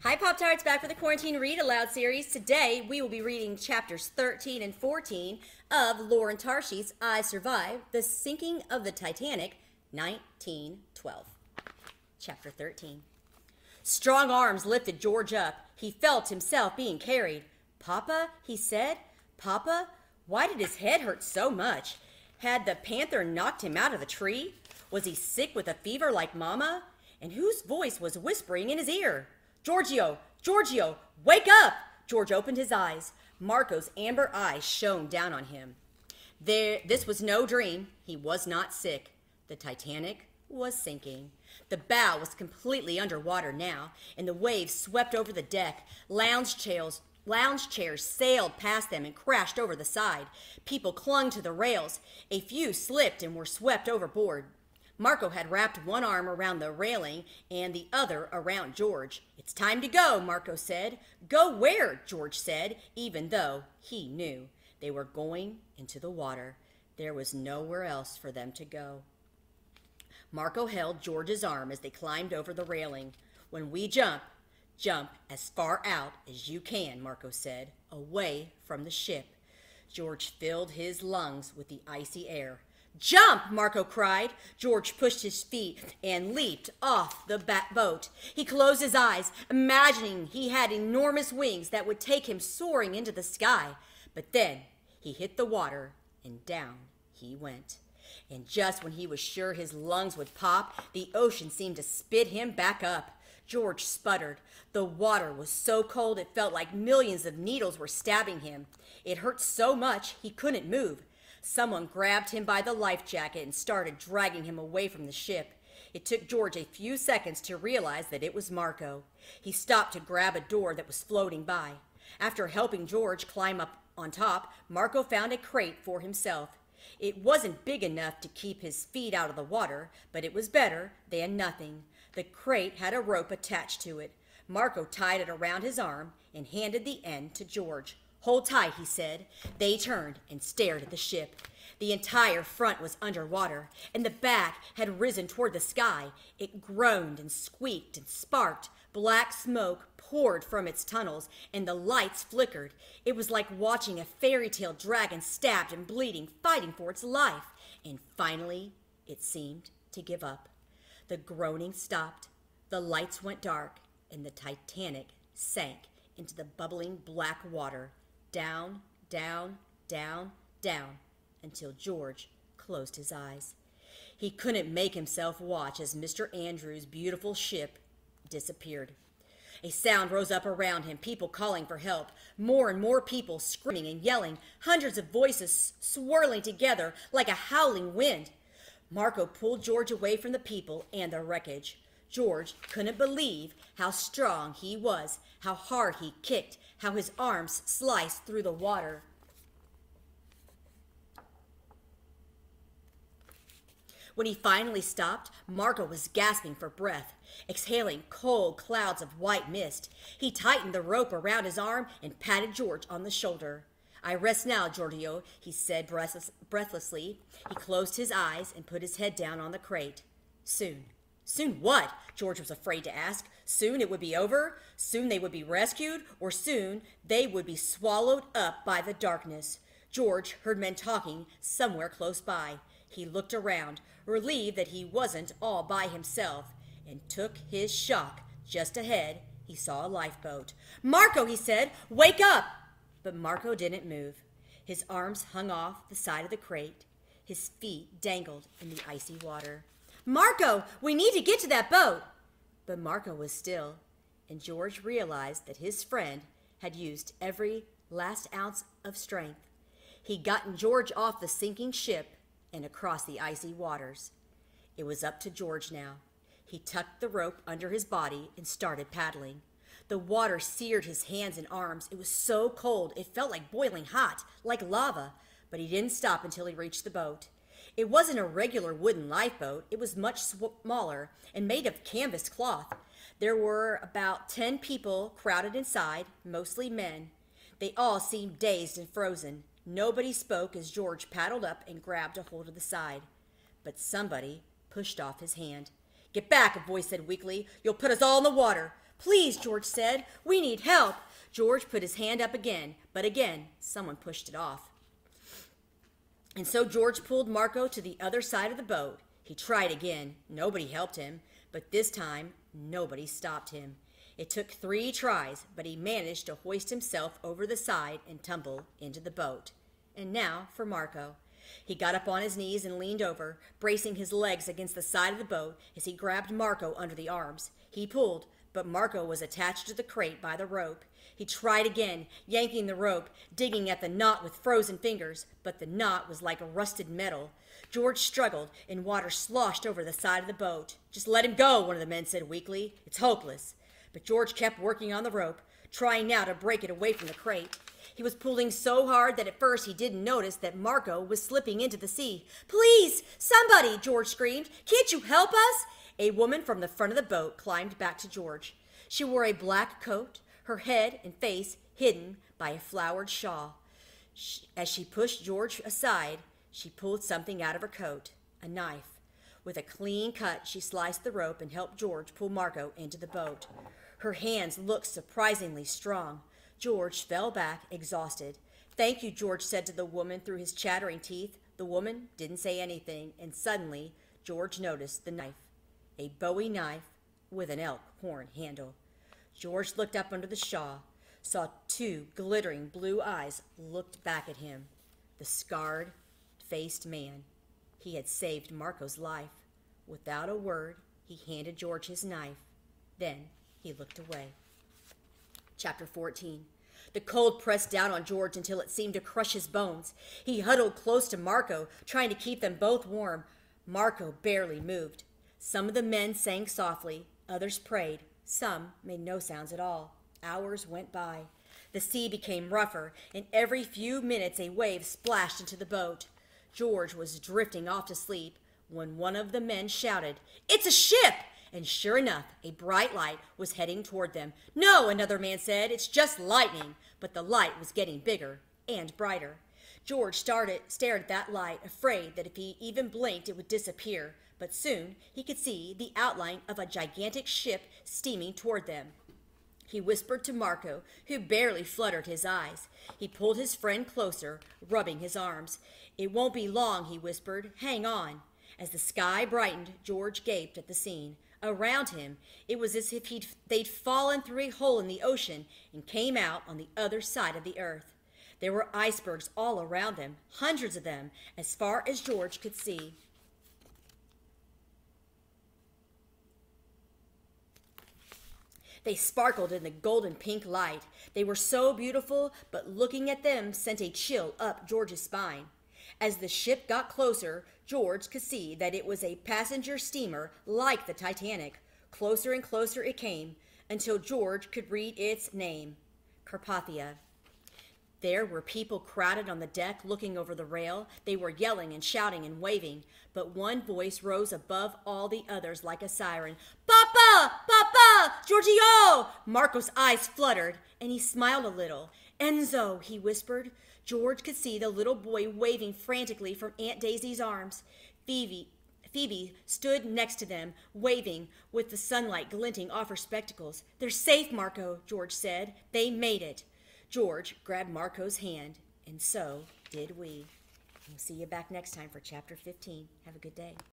Hi, Pop-Tarts, back for the Quarantine Read Aloud series. Today, we will be reading chapters 13 and 14 of Lauren Tarshi's I Survived, The Sinking of the Titanic, 1912. Chapter 13. Strong arms lifted George up. He felt himself being carried. "Papa," he said. "Papa?" Why did his head hurt so much? Had the panther knocked him out of the tree? Was he sick with a fever like Mama? And whose voice was whispering in his ear? "Giorgio! Giorgio! Wake up!" George opened his eyes. Marco's amber eyes shone down on him. This was no dream. He was not sick. The Titanic was sinking. The bow was completely underwater now, and the waves swept over the deck. Lounge chairs sailed past them and crashed over the side. People clung to the rails. A few slipped and were swept overboard. Marco had wrapped one arm around the railing and the other around George. "It's time to go," Marco said. "Go where?" George said, even though he knew they were going into the water. There was nowhere else for them to go. Marco held George's arm as they climbed over the railing. "When we jump as far out as you can," Marco said, "away from the ship." George filled his lungs with the icy air. "Jump!" Marco cried. George pushed his feet and leaped off the boat. He closed his eyes, imagining he had enormous wings that would take him soaring into the sky. But then he hit the water, and down he went. And just when he was sure his lungs would pop, the ocean seemed to spit him back up. George sputtered. The water was so cold it felt like millions of needles were stabbing him. It hurt so much he couldn't move. Someone grabbed him by the life jacket and started dragging him away from the ship. It took George a few seconds to realize that it was Marco. He stopped to grab a door that was floating by. After helping George climb up on top, Marco found a crate for himself. It wasn't big enough to keep his feet out of the water, but it was better than nothing. The crate had a rope attached to it. Marco tied it around his arm and handed the end to George. "Hold tight," he said. They turned and stared at the ship. The entire front was underwater, and the back had risen toward the sky. It groaned and squeaked and sparked. Black smoke poured from its tunnels, and the lights flickered. It was like watching a fairy tale dragon stabbed and bleeding, fighting for its life. And finally, it seemed to give up. The groaning stopped. The lights went dark, and the Titanic sank into the bubbling black water. Down, down, down, down, until George closed his eyes. He couldn't make himself watch as Mr. Andrews' beautiful ship disappeared. A sound rose up around him, people calling for help. More and more people screaming and yelling, hundreds of voices swirling together like a howling wind. Marco pulled George away from the people and the wreckage. George couldn't believe how strong he was, how hard he kicked, how his arms sliced through the water. When he finally stopped, Marco was gasping for breath, exhaling cold clouds of white mist. He tightened the rope around his arm and patted George on the shoulder. "I rest now, Giorgio," he said breathlessly. He closed his eyes and put his head down on the crate. "Soon." Soon what? George was afraid to ask. Soon it would be over? Soon they would be rescued? Or soon they would be swallowed up by the darkness? George heard men talking somewhere close by. He looked around, relieved that he wasn't all by himself, and took his shock. Just ahead, he saw a lifeboat. "Marco," he said, "wake up!" But Marco didn't move. His arms hung off the side of the crate. His feet dangled in the icy water. "Marco, we need to get to that boat." But Marco was still, and George realized that his friend had used every last ounce of strength. He'd gotten George off the sinking ship and across the icy waters. It was up to George now. He tucked the rope under his body and started paddling. The water seared his hands and arms. It was so cold, it felt like boiling hot, like lava, but he didn't stop until he reached the boat. It wasn't a regular wooden lifeboat. It was much smaller and made of canvas cloth. There were about 10 people crowded inside, mostly men. They all seemed dazed and frozen. Nobody spoke as George paddled up and grabbed a hold of the side. But somebody pushed off his hand. "Get back," a voice said weakly. "You'll put us all in the water." Please, George said. We need help. George put his hand up again, but again, someone pushed it off. And so George pulled Marco to the other side of the boat. He tried again. Nobody helped him, but this time, nobody stopped him. It took 3 tries, but he managed to hoist himself over the side and tumble into the boat. And now for Marco. He got up on his knees and leaned over, bracing his legs against the side of the boat as he grabbed Marco under the arms. He pulled, but Marco was attached to the crate by the rope. He tried again, yanking the rope, digging at the knot with frozen fingers, but the knot was like rusted metal. George struggled, and water sloshed over the side of the boat. Just let him go, one of the men said weakly. It's hopeless. But George kept working on the rope, trying now to break it away from the crate. He was pulling so hard that at first he didn't notice that Marco was slipping into the sea. Please, somebody, George screamed. Can't you help us? A woman from the front of the boat climbed back to George. She wore a black coat, her head and face hidden by a flowered shawl. As she pushed George aside, she pulled something out of her coat, a knife. With a clean cut, she sliced the rope and helped George pull Marco into the boat. Her hands looked surprisingly strong. George fell back, exhausted. Thank you, George said to the woman through his chattering teeth. The woman didn't say anything, and suddenly George noticed the knife, a Bowie knife with an elk horn handle. George looked up under the shawl, saw 2 glittering blue eyes looked back at him. The scarred-faced man. He had saved Marco's life. Without a word, he handed George his knife. Then he looked away. Chapter 14. The cold pressed down on George until it seemed to crush his bones. He huddled close to Marco, trying to keep them both warm. Marco barely moved. Some of the men sang softly, others prayed. Some made no sounds at all. Hours went by. The sea became rougher, and every few minutes a wave splashed into the boat. George was drifting off to sleep when one of the men shouted, "It's a ship!" And sure enough, a bright light was heading toward them. "No," another man said, "it's just lightning." But the light was getting bigger and brighter. George stared at that light, afraid that if he even blinked, it would disappear. But soon he could see the outline of a gigantic ship steaming toward them. He whispered to Marco, who barely fluttered his eyes. He pulled his friend closer, rubbing his arms. "It won't be long," he whispered. "Hang on." As the sky brightened, George gaped at the scene. Around him, it was as if they'd fallen through a hole in the ocean and came out on the other side of the earth. There were icebergs all around them, hundreds of them, as far as George could see. They sparkled in the golden pink light. They were so beautiful, but looking at them sent a chill up George's spine. As the ship got closer, George could see that it was a passenger steamer like the Titanic. Closer and closer it came, until George could read its name, Carpathia. There were people crowded on the deck looking over the rail. They were yelling and shouting and waving, but one voice rose above all the others like a siren. "Papa! Papa! Giorgio!" Marco's eyes fluttered, and he smiled a little. "Enzo," he whispered. George could see the little boy waving frantically from Aunt Daisy's arms. Phoebe stood next to them, waving, with the sunlight glinting off her spectacles. "They're safe, Marco," George said. "They made it." George grabbed Marco's hand, and so did we. We'll see you back next time for Chapter 15. Have a good day.